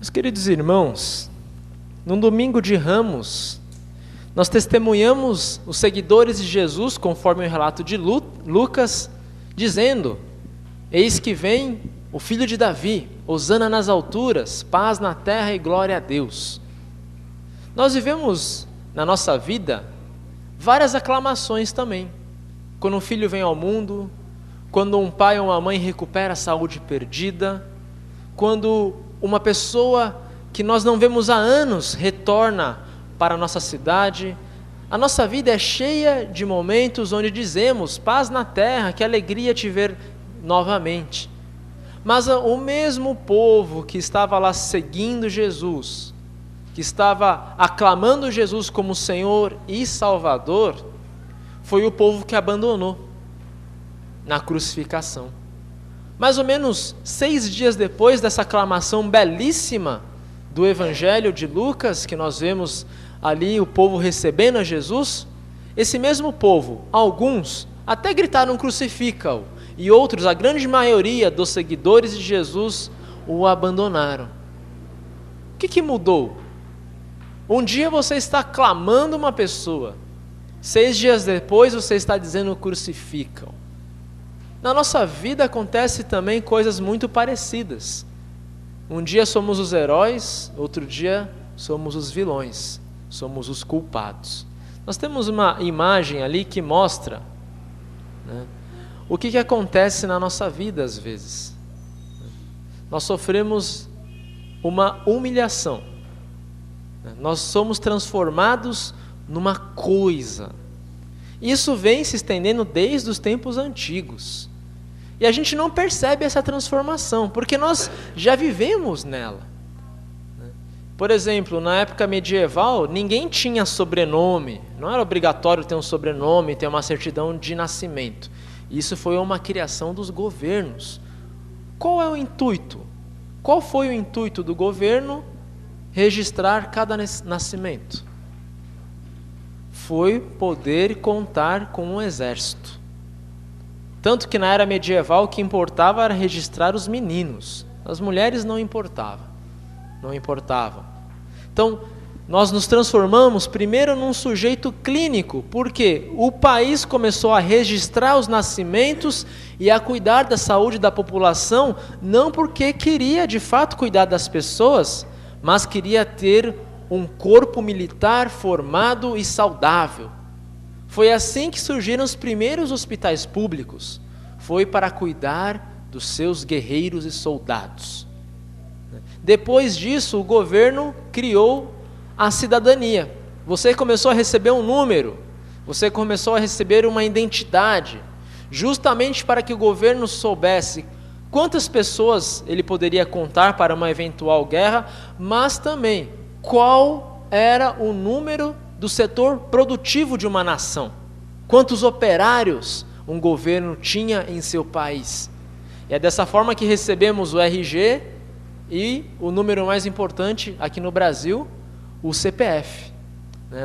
Meus queridos irmãos, no domingo de Ramos, nós testemunhamos os seguidores de Jesus, conforme o relato de Lucas, dizendo: eis que vem o filho de Davi, hosana nas alturas, paz na terra e glória a Deus. Nós vivemos na nossa vida várias aclamações também. Quando um filho vem ao mundo, quando um pai ou uma mãe recupera a saúde perdida, quando uma pessoa que nós não vemos há anos retorna para a nossa cidade. A nossa vida é cheia de momentos onde dizemos: paz na terra, que alegria te ver novamente. Mas o mesmo povo que estava lá seguindo Jesus, que estava aclamando Jesus como Senhor e Salvador, foi o povo que abandonou na crucificação. Mais ou menos 6 dias depois dessa aclamação belíssima do Evangelho de Lucas, que nós vemos ali o povo recebendo a Jesus, esse mesmo povo, alguns até gritaram: crucifica-o, e outros, a grande maioria dos seguidores de Jesus, o abandonaram. O que mudou? Um dia você está aclamando uma pessoa, 6 dias depois você está dizendo: crucificam. Na nossa vida acontece também coisas muito parecidas. Um dia somos os heróis, outro dia somos os vilões, somos os culpados. Nós temos uma imagem ali que mostra, né, o que acontece na nossa vida às vezes. Nós sofremos uma humilhação, nós somos transformados numa coisa. Isso vem se estendendo desde os tempos antigos. E a gente não percebe essa transformação, porque nós já vivemos nela. Por exemplo, na época medieval, ninguém tinha sobrenome. Não era obrigatório ter um sobrenome, ter uma certidão de nascimento. Isso foi uma criação dos governos. Qual é o intuito? Qual foi o intuito do governo registrar cada nascimento? Foi poder contar com um exército. Tanto que na era medieval o que importava era registrar os meninos. As mulheres não importavam. Então, nós nos transformamos primeiro num sujeito clínico, porque o país começou a registrar os nascimentos e a cuidar da saúde da população, não porque queria de fato cuidar das pessoas, mas queria ter um corpo militar formado e saudável. Foi assim que surgiram os primeiros hospitais públicos. Foi para cuidar dos seus guerreiros e soldados. Depois disso, o governo criou a cidadania. Você começou a receber um número, você começou a receber uma identidade, justamente para que o governo soubesse quantas pessoas ele poderia contar para uma eventual guerra, mas também qual era o número do setor produtivo de uma nação, quantos operários um governo tinha em seu país. E é dessa forma que recebemos o RG e o número mais importante aqui no Brasil, o CPF.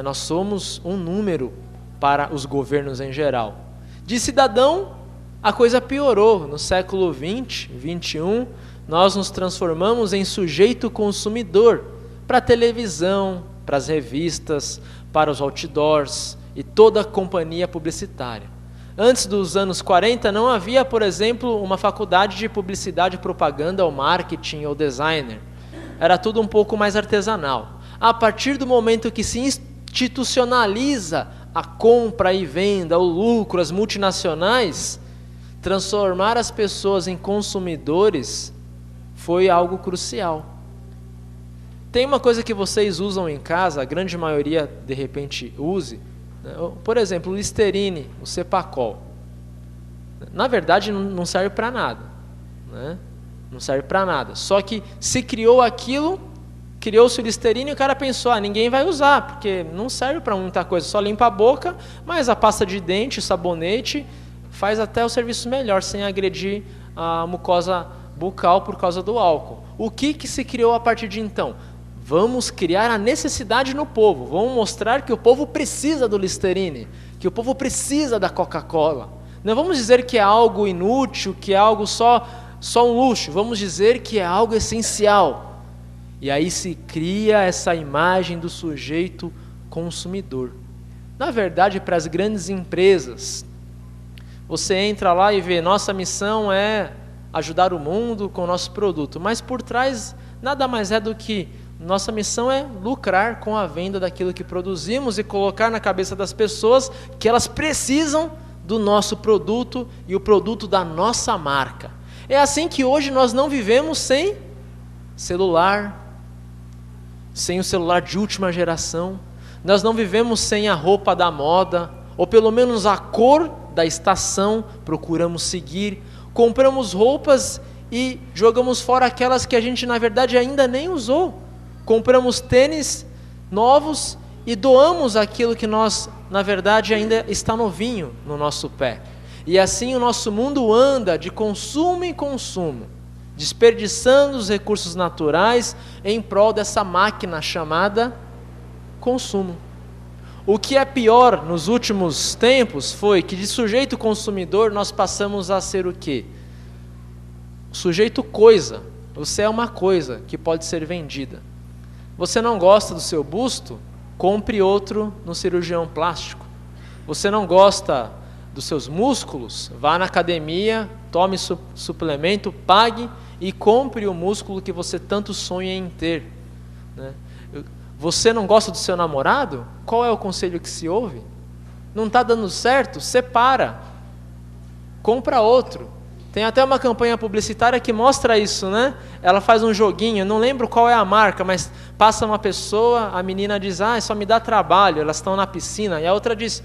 Nós somos um número para os governos em geral. De cidadão, a coisa piorou. No século XX, XXI, nós nos transformamos em sujeito consumidor para a televisão, para as revistas, para os outdoors e toda a companhia publicitária. Antes dos anos 40 não havia, por exemplo, uma faculdade de publicidade, propaganda ou marketing ou designer. Era tudo um pouco mais artesanal. A partir do momento que se institucionaliza a compra e venda, o lucro, as multinacionais, transformar as pessoas em consumidores foi algo crucial. Tem uma coisa que vocês usam em casa, a grande maioria de repente use, né? Por exemplo, o Listerine, o Cepacol. Na verdade não serve para nada, né? Não serve para nada. Só que se criou aquilo, criou-se o Listerine e o cara pensou: ninguém vai usar, porque não serve para muita coisa, só limpa a boca, mas a pasta de dente, o sabonete, faz até o serviço melhor, sem agredir a mucosa bucal por causa do álcool. O que se criou a partir de então? Vamos criar a necessidade no povo, vamos mostrar que o povo precisa do Listerine, que o povo precisa da Coca-Cola. Não vamos dizer que é algo inútil, que é algo só um luxo, vamos dizer que é algo essencial. E aí se cria essa imagem do sujeito consumidor. Na verdade, para as grandes empresas, você entra lá e vê, nossa missão é ajudar o mundo com o nosso produto, mas por trás nada mais é do que nossa missão é lucrar com a venda daquilo que produzimos e colocar na cabeça das pessoas que elas precisam do nosso produto e o produto da nossa marca. É assim que hoje nós não vivemos sem celular, sem o celular de última geração, nós não vivemos sem a roupa da moda, ou pelo menos a cor da estação, procuramos seguir, compramos roupas e jogamos fora aquelas que a gente na verdade ainda nem usou, compramos tênis novos e doamos aquilo que nós na verdade ainda está novinho no nosso pé. E assim o nosso mundo anda de consumo em consumo, desperdiçando os recursos naturais em prol dessa máquina chamada consumo. O que é pior nos últimos tempos foi que de sujeito consumidor nós passamos a ser o quê? Sujeito coisa. Você é uma coisa que pode ser vendida. Você não gosta do seu busto? Compre outro no cirurgião plástico. Você não gosta dos seus músculos? Vá na academia, tome suplemento, pague e compre o músculo que você tanto sonha em ter, né? Você não gosta do seu namorado? Qual é o conselho que se ouve? Não está dando certo? Separa. Compra outro. Tem até uma campanha publicitária que mostra isso, né? Ela faz um joguinho, não lembro qual é a marca, mas passa uma pessoa, a menina diz, só me dá trabalho, elas estão na piscina, e a outra diz,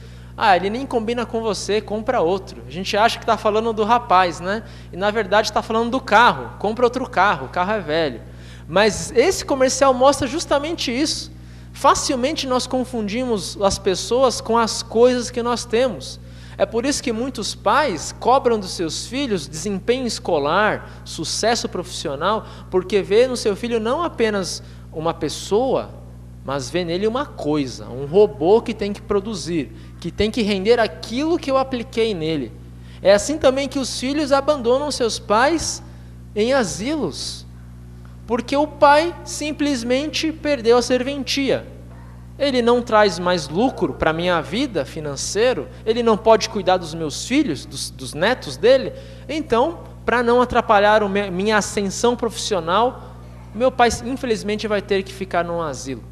ele nem combina com você, compra outro. A gente acha que está falando do rapaz, né? E na verdade está falando do carro, compra outro carro, o carro é velho. Mas esse comercial mostra justamente isso. Facilmente nós confundimos as pessoas com as coisas que nós temos. É por isso que muitos pais cobram dos seus filhos desempenho escolar, sucesso profissional, porque vê no seu filho não apenas uma pessoa, mas vê nele uma coisa, um robô que tem que produzir, que tem que render aquilo que eu apliquei nele. É assim também que os filhos abandonam seus pais em asilos, porque o pai simplesmente perdeu a serventia. Ele não traz mais lucro para a minha vida financeiro, ele não pode cuidar dos meus filhos, dos netos dele, então, para não atrapalhar minha ascensão profissional, meu pai infelizmente vai ter que ficar num asilo.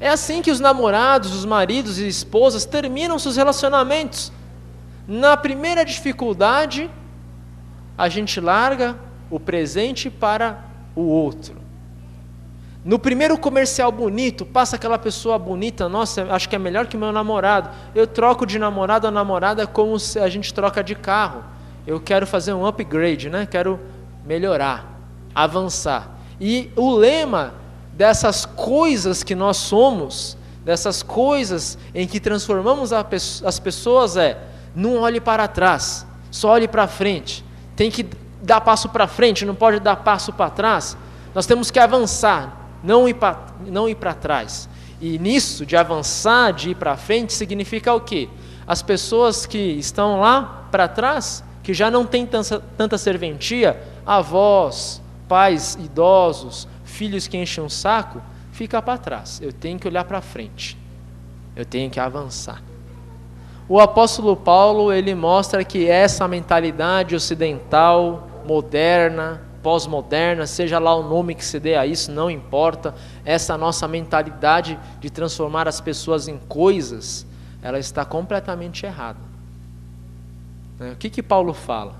É assim que os namorados, os maridos e esposas terminam seus relacionamentos. Na primeira dificuldade, a gente larga o presente para o outro. No primeiro comercial bonito, passa aquela pessoa bonita, nossa, acho que é melhor que meu namorado. Eu troco de namorado a namorada como se a gente troca de carro. Eu quero fazer um upgrade, né? Quero melhorar, avançar. E o lema dessas coisas que nós somos, dessas coisas em que transformamos as pessoas não olhe para trás, só olhe para frente. Tem que dar passo para frente, não pode dar passo para trás. Nós temos que avançar, não ir para trás. E nisso, de avançar, de ir para frente, significa o quê? As pessoas que estão lá para trás, que já não têm tanta serventia, avós, pais idosos, filhos que enchem um saco, fica para trás. Eu tenho que olhar para frente. Eu tenho que avançar. O apóstolo Paulo, ele mostra que essa mentalidade ocidental, moderna, pós-moderna, seja lá o nome que se dê a isso, não importa, essa nossa mentalidade de transformar as pessoas em coisas, ela está completamente errada. O que Paulo fala?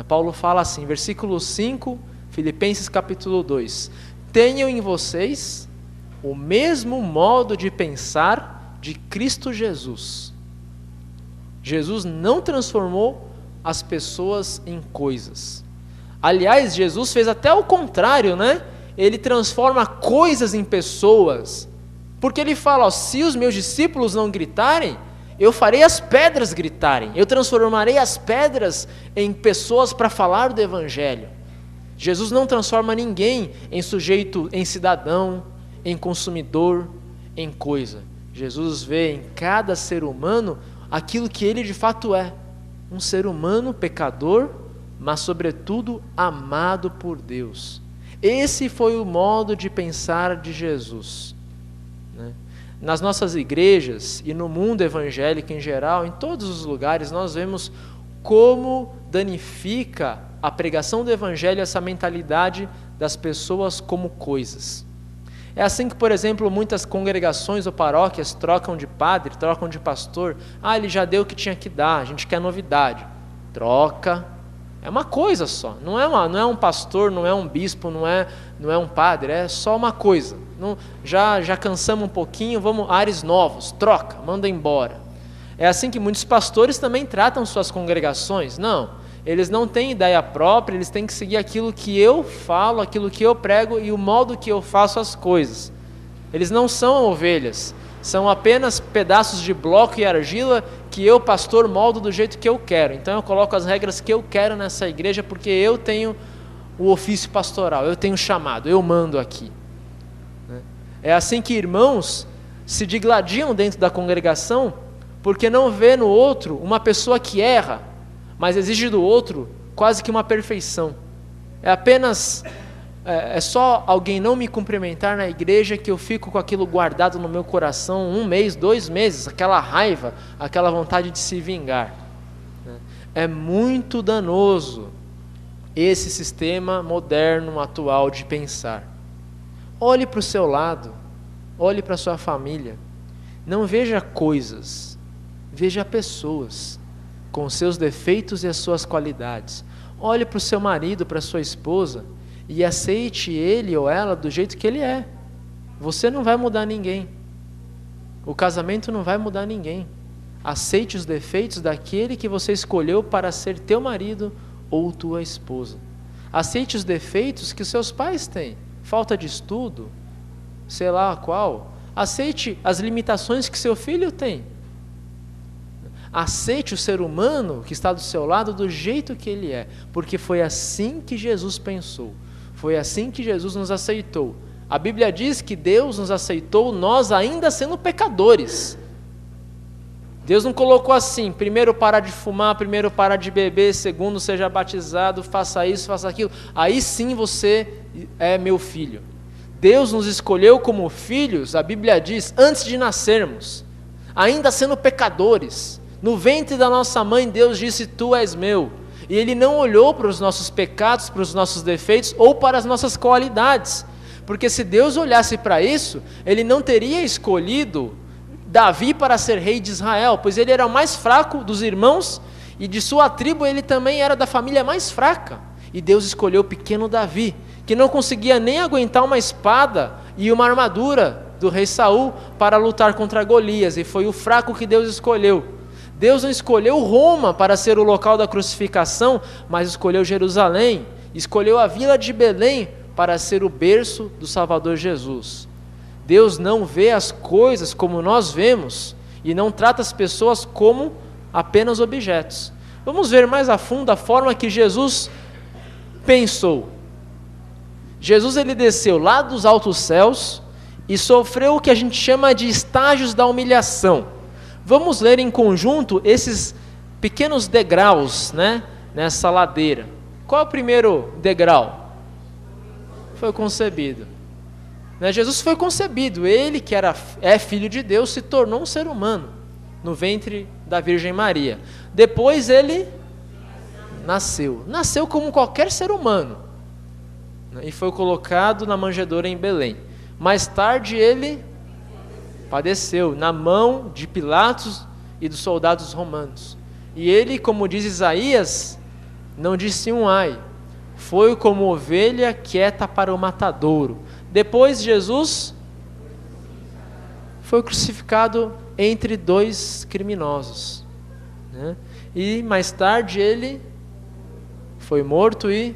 Paulo fala assim, versículo 5, Filipenses capítulo 2, tenham em vocês o mesmo modo de pensar de Cristo Jesus. Jesus não transformou as pessoas em coisas. Aliás, Jesus fez até o contrário, né? Ele transforma coisas em pessoas. Porque ele fala, se os meus discípulos não gritarem, eu farei as pedras gritarem. Eu transformarei as pedras em pessoas para falar do Evangelho. Jesus não transforma ninguém em sujeito, em cidadão, em consumidor, em coisa. Jesus vê em cada ser humano aquilo que ele de fato é. Um ser humano pecador, mas sobretudo amado por Deus. Esse foi o modo de pensar de Jesus, né? Nas nossas igrejas e no mundo evangélico em geral, em todos os lugares, nós vemos como danifica a pregação do evangelho essa mentalidade das pessoas como coisas. É assim que, por exemplo, muitas congregações ou paróquias trocam de padre, trocam de pastor. Ele já deu o que tinha que dar, a gente quer novidade. Troca. É uma coisa só, não é um pastor, não é um bispo, não é um padre, é só uma coisa. Já cansamos um pouquinho, vamos, ares novos, troca, manda embora. É assim que muitos pastores também tratam suas congregações. Não, eles não têm ideia própria, eles têm que seguir aquilo que eu falo, aquilo que eu prego e o modo que eu faço as coisas. Eles não são ovelhas, são apenas pedaços de bloco e argila que eu, pastor, moldo do jeito que eu quero. Então eu coloco as regras que eu quero nessa igreja porque eu tenho o ofício pastoral, eu tenho chamado, eu mando aqui. É assim que irmãos se digladiam dentro da congregação porque não vê no outro uma pessoa que erra, mas exige do outro quase que uma perfeição. É só alguém não me cumprimentar na igreja que eu fico com aquilo guardado no meu coração 1 mês, 2 meses, aquela raiva, aquela vontade de se vingar. É muito danoso esse sistema moderno, atual de pensar. Olhe para o seu lado, olhe para a sua família, não veja coisas, veja pessoas, com seus defeitos e as suas qualidades. Olhe para o seu marido, para a sua esposa, e aceite ele ou ela do jeito que ele é. Você não vai mudar ninguém. O casamento não vai mudar ninguém. Aceite os defeitos daquele que você escolheu para ser teu marido ou tua esposa. Aceite os defeitos que seus pais têm. Falta de estudo, sei lá qual. Aceite as limitações que seu filho tem. Aceite o ser humano que está do seu lado do jeito que ele é, porque foi assim que Jesus pensou. Foi assim que Jesus nos aceitou. A Bíblia diz que Deus nos aceitou, nós ainda sendo pecadores. Deus não colocou assim, primeiro para de fumar, primeiro para de beber, segundo seja batizado, faça isso, faça aquilo. Aí sim você é meu filho. Deus nos escolheu como filhos, a Bíblia diz, antes de nascermos, ainda sendo pecadores. No ventre da nossa mãe, Deus disse, tu és meu. E Ele não olhou para os nossos pecados, para os nossos defeitos ou para as nossas qualidades. Porque se Deus olhasse para isso, Ele não teria escolhido Davi para ser rei de Israel, pois ele era o mais fraco dos irmãos e de sua tribo ele também era da família mais fraca. E Deus escolheu o pequeno Davi, que não conseguia nem aguentar uma espada e uma armadura do rei Saul para lutar contra Golias, e foi o fraco que Deus escolheu. Deus não escolheu Roma para ser o local da crucificação, mas escolheu Jerusalém, escolheu a vila de Belém para ser o berço do Salvador Jesus. Deus não vê as coisas como nós vemos e não trata as pessoas como apenas objetos. Vamos ver mais a fundo a forma que Jesus pensou. Jesus ele desceu lá dos altos céus e sofreu o que a gente chama de estágios da humilhação. Vamos ler em conjunto esses pequenos degraus, né, nessa ladeira. Qual é o primeiro degrau? Foi concebido. Jesus foi concebido, ele que é filho de Deus, se tornou um ser humano no ventre da Virgem Maria. Depois ele nasceu como qualquer ser humano, e foi colocado na manjedoura em Belém. Mais tarde ele padeceu na mão de Pilatos e dos soldados romanos. E ele, como diz Isaías, não disse um ai, foi como ovelha quieta para o matadouro. Depois Jesus foi crucificado entre 2 criminosos, né? E mais tarde ele foi morto e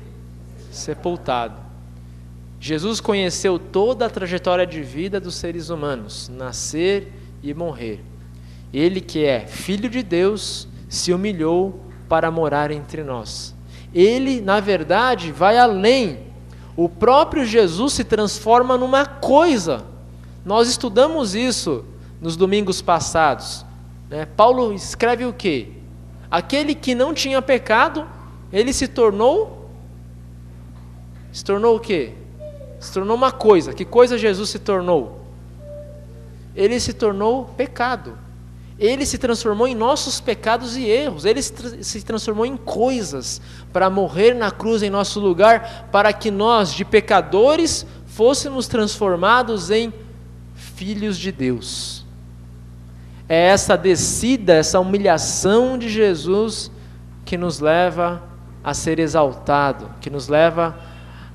sepultado. Jesus conheceu toda a trajetória de vida dos seres humanos, nascer e morrer. Ele que é Filho de Deus, se humilhou para morar entre nós. Ele, na verdade, vai além. O próprio Jesus se transforma numa coisa. Nós estudamos isso nos domingos passados, né? Paulo escreve o quê? Aquele que não tinha pecado, ele se tornou o quê? Se tornou uma coisa. Que coisa Jesus se tornou? Ele se tornou pecado. Ele se transformou em nossos pecados e erros. Ele se transformou em coisas para morrer na cruz em nosso lugar, para que nós, de pecadores, fôssemos transformados em filhos de Deus. É essa descida, essa humilhação de Jesus que nos leva a ser exaltado, que nos leva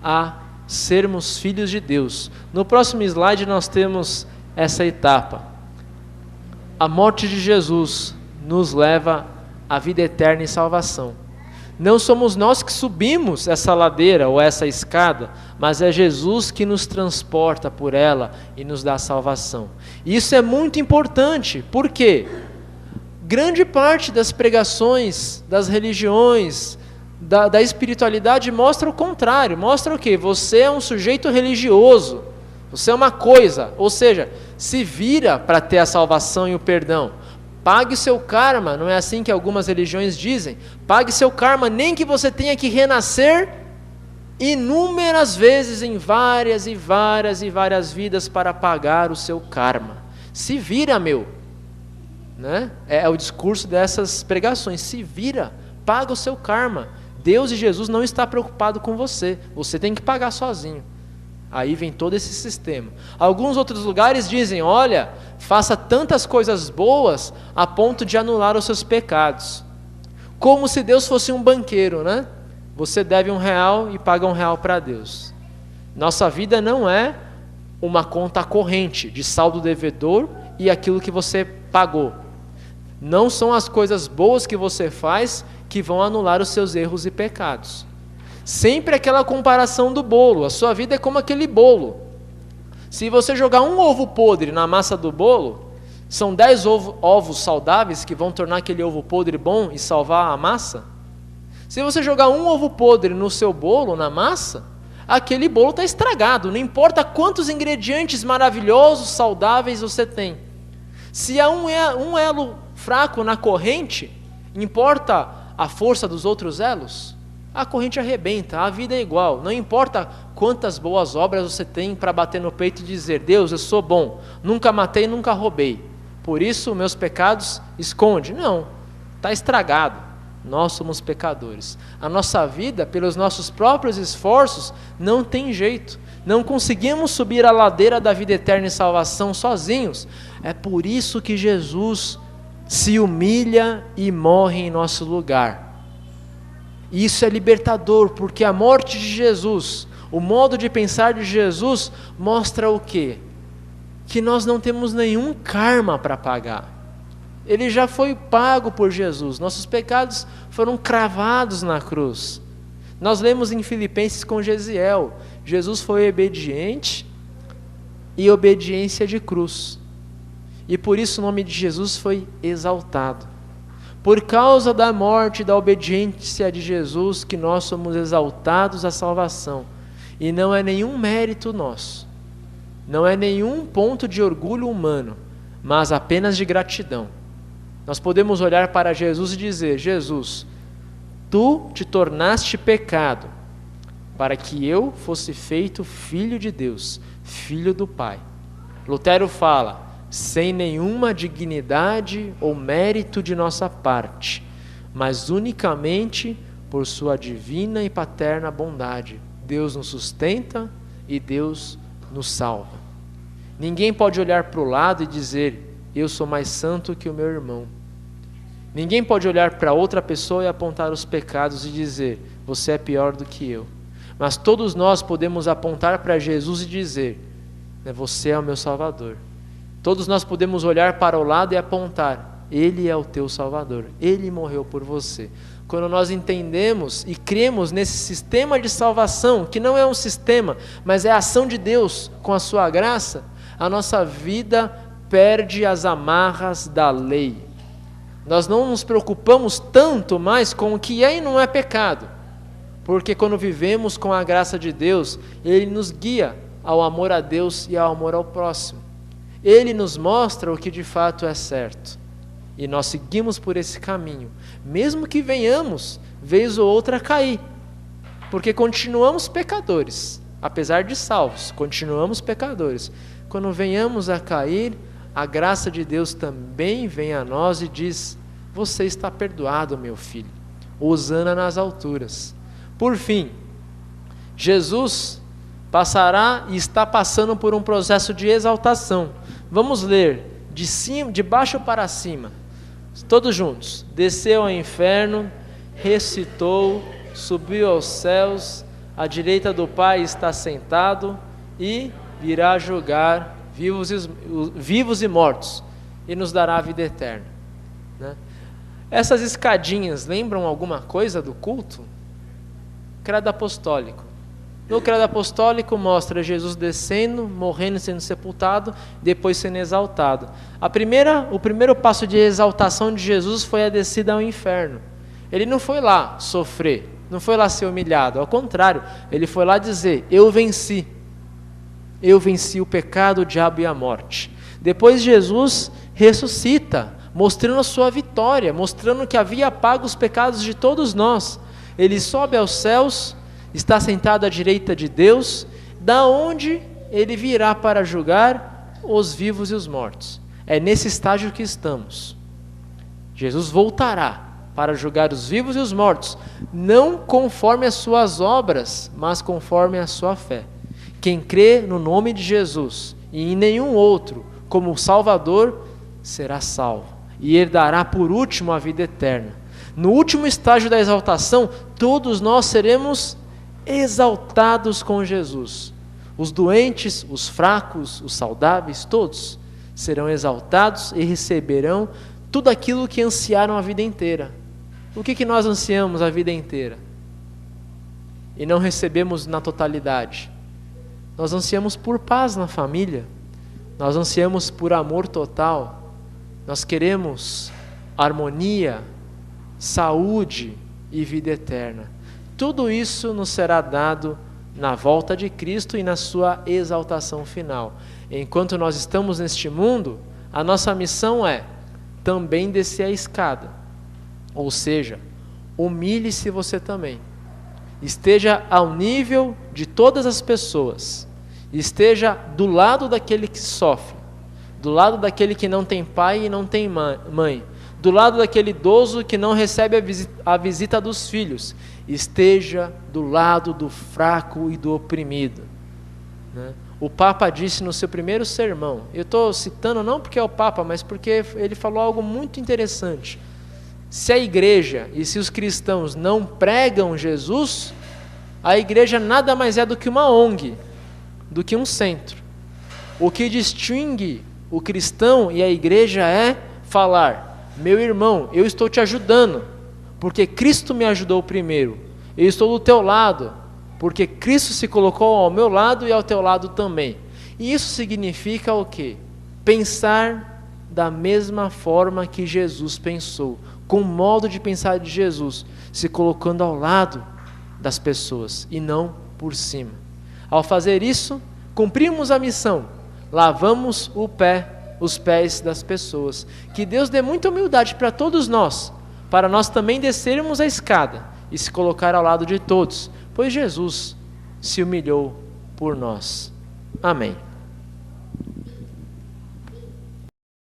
a sermos filhos de Deus. No próximo slide nós temos essa etapa. A morte de Jesus nos leva à vida eterna e salvação. Não somos nós que subimos essa ladeira ou essa escada, mas é Jesus que nos transporta por ela e nos dá salvação. Isso é muito importante, porque grande parte das pregações, das religiões, da espiritualidade mostra o contrário. Mostra o quê? Você é um sujeito religioso, você é uma coisa, ou seja, se vira para ter a salvação e o perdão. Pague o seu karma, não é assim que algumas religiões dizem? Pague seu karma, nem que você tenha que renascer inúmeras vezes em várias e várias e várias vidas para pagar o seu karma. Se vira, meu. Né? É o discurso dessas pregações. Se vira, paga o seu karma. Deus e Jesus não está preocupado com você. Você tem que pagar sozinho. Aí vem todo esse sistema. Alguns outros lugares dizem, olha, faça tantas coisas boas a ponto de anular os seus pecados. Como se Deus fosse um banqueiro, né? Você deve R$1 e paga R$1 para Deus. Nossa vida não é uma conta corrente de saldo devedor e aquilo que você pagou. Não são as coisas boas que você faz que vão anular os seus erros e pecados. Sempre aquela comparação do bolo. A sua vida é como aquele bolo. Se você jogar um ovo podre na massa do bolo, são 10 ovos saudáveis que vão tornar aquele ovo podre bom e salvar a massa. Se você jogar um ovo podre no seu bolo, na massa, aquele bolo está estragado. Não importa quantos ingredientes maravilhosos, saudáveis você tem. Se há um elo fraco na corrente, importa a força dos outros elos? A corrente arrebenta, a vida é igual. Não importa quantas boas obras você tem para bater no peito e dizer, Deus, eu sou bom, nunca matei, nunca roubei, por isso meus pecados esconde. Não, está estragado. Nós somos pecadores. A nossa vida, pelos nossos próprios esforços, não tem jeito. Não conseguimos subir a ladeira da vida eterna e salvação sozinhos. É por isso que Jesus se humilha e morre em nosso lugar. Isso é libertador, porque a morte de Jesus, o modo de pensar de Jesus, mostra o quê? Que nós não temos nenhum karma para pagar. Ele já foi pago por Jesus. Nossos pecados foram cravados na cruz. Nós lemos em Filipenses com Gesiel, Jesus foi obediente e obediência de cruz. E por isso o nome de Jesus foi exaltado. Por causa da morte e da obediência de Jesus que nós somos exaltados à salvação. E não é nenhum mérito nosso. Não é nenhum ponto de orgulho humano, mas apenas de gratidão. Nós podemos olhar para Jesus e dizer, Jesus, tu te tornaste pecado, para que eu fosse feito filho de Deus, filho do Pai. Lutero fala, sem nenhuma dignidade ou mérito de nossa parte, mas unicamente por sua divina e paterna bondade. Deus nos sustenta e Deus nos salva. Ninguém pode olhar para o lado e dizer, eu sou mais santo que o meu irmão. Ninguém pode olhar para outra pessoa e apontar os pecados e dizer, você é pior do que eu. Mas todos nós podemos apontar para Jesus e dizer, você é o meu Salvador. Todos nós podemos olhar para o lado e apontar, Ele é o teu Salvador, Ele morreu por você. Quando nós entendemos e cremos nesse sistema de salvação, que não é um sistema, mas é a ação de Deus com a sua graça, a nossa vida perde as amarras da lei. Nós não nos preocupamos tanto mais com o que é e não é pecado, porque quando vivemos com a graça de Deus, Ele nos guia ao amor a Deus e ao amor ao próximo. Ele nos mostra o que de fato é certo, e nós seguimos por esse caminho, mesmo que venhamos, vez ou outra, cair, porque continuamos pecadores. apesar de salvos, continuamos pecadores. Quando venhamos a cair, a graça de Deus também vem a nós e diz: você está perdoado, meu filho. Hosana nas alturas. Por fim, Jesus passará e está passando por um processo de exaltação. Vamos ler de baixo para cima, todos juntos. Desceu ao inferno, ressuscitou, subiu aos céus, à direita do Pai está sentado e virá julgar vivos e mortos, e nos dará a vida eterna, né? Essas escadinhas lembram alguma coisa do culto? Credo apostólico. No credo apostólico mostra Jesus descendo, morrendo, sendo sepultado, depois sendo exaltado. O primeiro passo de exaltação de Jesus foi a descida ao inferno. Ele não foi lá sofrer, não foi lá ser humilhado, ao contrário, ele foi lá dizer: eu venci o pecado, o diabo e a morte. Depois Jesus ressuscita, mostrando a sua vitória, mostrando que havia pago os pecados de todos nós. Ele sobe aos céus, está sentado à direita de Deus, da onde ele virá para julgar os vivos e os mortos. É nesse estágio que estamos. Jesus voltará para julgar os vivos e os mortos, não conforme as suas obras, mas conforme a sua fé. Quem crê no nome de Jesus e em nenhum outro como Salvador será salvo e herdará por último a vida eterna. No último estágio da exaltação, todos nós seremos exaltados com Jesus. Os doentes, os fracos, os saudáveis, todos serão exaltados e receberão tudo aquilo que ansiaram a vida inteira. O que nós ansiamos a vida inteira e não recebemos na totalidade? Nós ansiamos por paz na família, nós ansiamos por amor total, nós queremos harmonia, saúde e vida eterna. Tudo isso nos será dado na volta de Cristo e na sua exaltação final. Enquanto nós estamos neste mundo, a nossa missão é também descer a escada. Ou seja, humilhe-se você também. Esteja ao nível de todas as pessoas. Esteja do lado daquele que sofre, do lado daquele que não tem pai e não tem mãe, do lado daquele idoso que não recebe a visita dos filhos. Esteja do lado do fraco e do oprimido, né? O Papa disse no seu primeiro sermão, eu estou citando não porque é o Papa, mas porque ele falou algo muito interessante. Se a igreja e se os cristãos não pregam Jesus, a igreja nada mais é do que uma ONG, do que um centro. O que distingue o cristão e a igreja é falar: meu irmão, eu estou te ajudando, porque Cristo me ajudou primeiro. Eu estou do teu lado, porque Cristo se colocou ao meu lado e ao teu lado também. E isso significa o quê? Pensar da mesma forma que Jesus pensou, com o modo de pensar de Jesus, se colocando ao lado das pessoas e não por cima. Ao fazer isso, cumprimos a missão, lavamos os pés das pessoas. Que Deus dê muita humildade para todos nós, para nós também descermos a escada e se colocar ao lado de todos, pois Jesus se humilhou por nós. Amém.